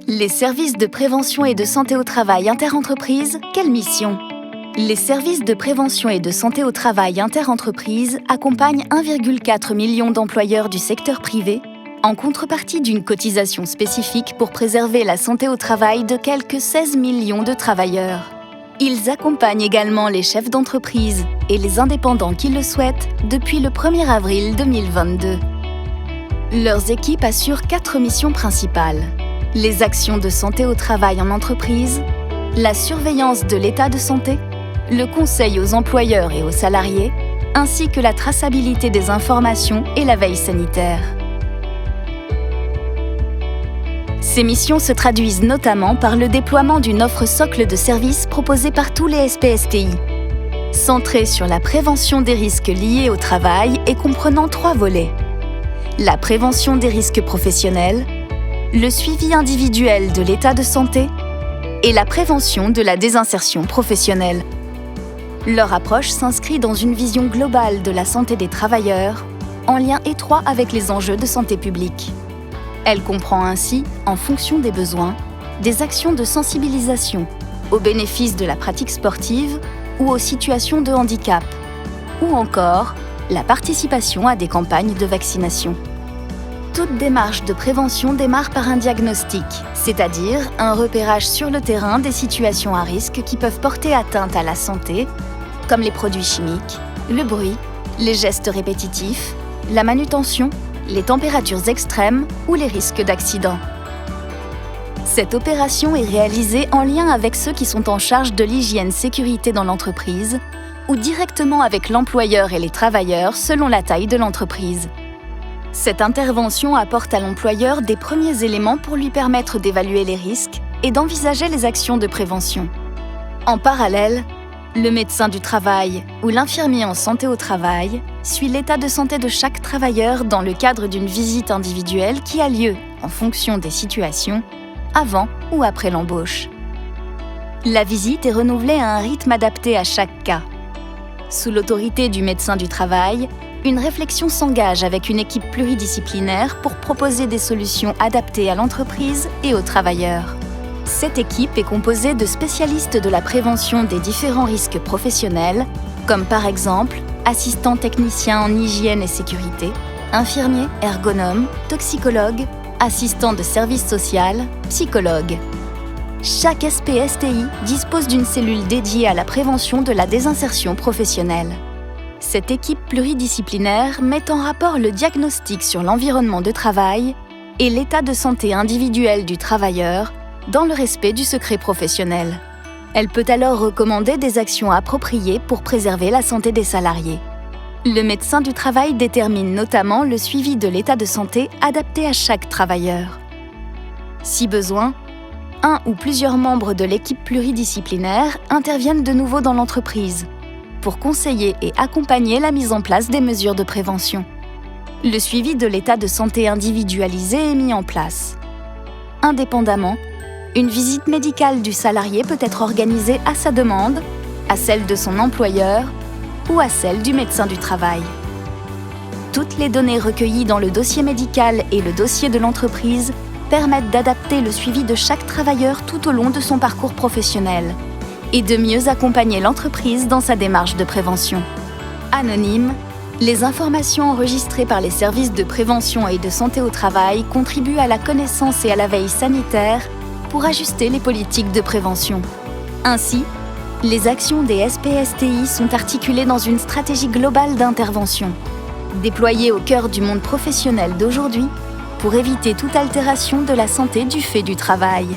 Les services de prévention et de santé au travail interentreprises, quelle mission? Les services de prévention et de santé au travail interentreprises accompagnent 1,4 million d'employeurs du secteur privé en contrepartie d'une cotisation spécifique pour préserver la santé au travail de quelques 16 millions de travailleurs. Ils accompagnent également les chefs d'entreprise et les indépendants qui le souhaitent depuis le 1er avril 2022. Leurs équipes assurent 4 missions principales. Les actions de santé au travail en entreprise, la surveillance de l'état de santé, le conseil aux employeurs et aux salariés, ainsi que la traçabilité des informations et la veille sanitaire. Ces missions se traduisent notamment par le déploiement d'une offre socle de services proposée par tous les SPSTI, centrée sur la prévention des risques liés au travail et comprenant 3 volets. La prévention des risques professionnels, le suivi individuel de l'état de santé et la prévention de la désinsertion professionnelle. Leur approche s'inscrit dans une vision globale de la santé des travailleurs, en lien étroit avec les enjeux de santé publique. Elle comprend ainsi, en fonction des besoins, des actions de sensibilisation aux bénéfices de la pratique sportive ou aux situations de handicap, ou encore la participation à des campagnes de vaccination. Toute démarche de prévention démarre par un diagnostic, c'est-à-dire un repérage sur le terrain des situations à risque qui peuvent porter atteinte à la santé, comme les produits chimiques, le bruit, les gestes répétitifs, la manutention, les températures extrêmes ou les risques d'accident. Cette opération est réalisée en lien avec ceux qui sont en charge de l'hygiène-sécurité dans l'entreprise ou directement avec l'employeur et les travailleurs selon la taille de l'entreprise. Cette intervention apporte à l'employeur des premiers éléments pour lui permettre d'évaluer les risques et d'envisager les actions de prévention. En parallèle, le médecin du travail ou l'infirmier en santé au travail suit l'état de santé de chaque travailleur dans le cadre d'une visite individuelle qui a lieu, en fonction des situations, avant ou après l'embauche. La visite est renouvelée à un rythme adapté à chaque cas. Sous l'autorité du médecin du travail, une réflexion s'engage avec une équipe pluridisciplinaire pour proposer des solutions adaptées à l'entreprise et aux travailleurs. Cette équipe est composée de spécialistes de la prévention des différents risques professionnels, comme par exemple assistants techniciens en hygiène et sécurité, infirmiers, ergonomes, toxicologues, assistants de service social, psychologues. Chaque SPSTI dispose d'une cellule dédiée à la prévention de la désinsertion professionnelle. Cette équipe pluridisciplinaire met en rapport le diagnostic sur l'environnement de travail et l'état de santé individuel du travailleur dans le respect du secret professionnel. Elle peut alors recommander des actions appropriées pour préserver la santé des salariés. Le médecin du travail détermine notamment le suivi de l'état de santé adapté à chaque travailleur. Si besoin, un ou plusieurs membres de l'équipe pluridisciplinaire interviennent de nouveau dans l'entreprise pour conseiller et accompagner la mise en place des mesures de prévention. Le suivi de l'état de santé individualisé est mis en place. Indépendamment, une visite médicale du salarié peut être organisée à sa demande, à celle de son employeur ou à celle du médecin du travail. Toutes les données recueillies dans le dossier médical et le dossier de l'entreprise permettent d'adapter le suivi de chaque travailleur tout au long de son parcours professionnel et de mieux accompagner l'entreprise dans sa démarche de prévention. Anonyme, les informations enregistrées par les services de prévention et de santé au travail contribuent à la connaissance et à la veille sanitaire pour ajuster les politiques de prévention. Ainsi, les actions des SPSTI sont articulées dans une stratégie globale d'intervention, déployée au cœur du monde professionnel d'aujourd'hui pour éviter toute altération de la santé du fait du travail.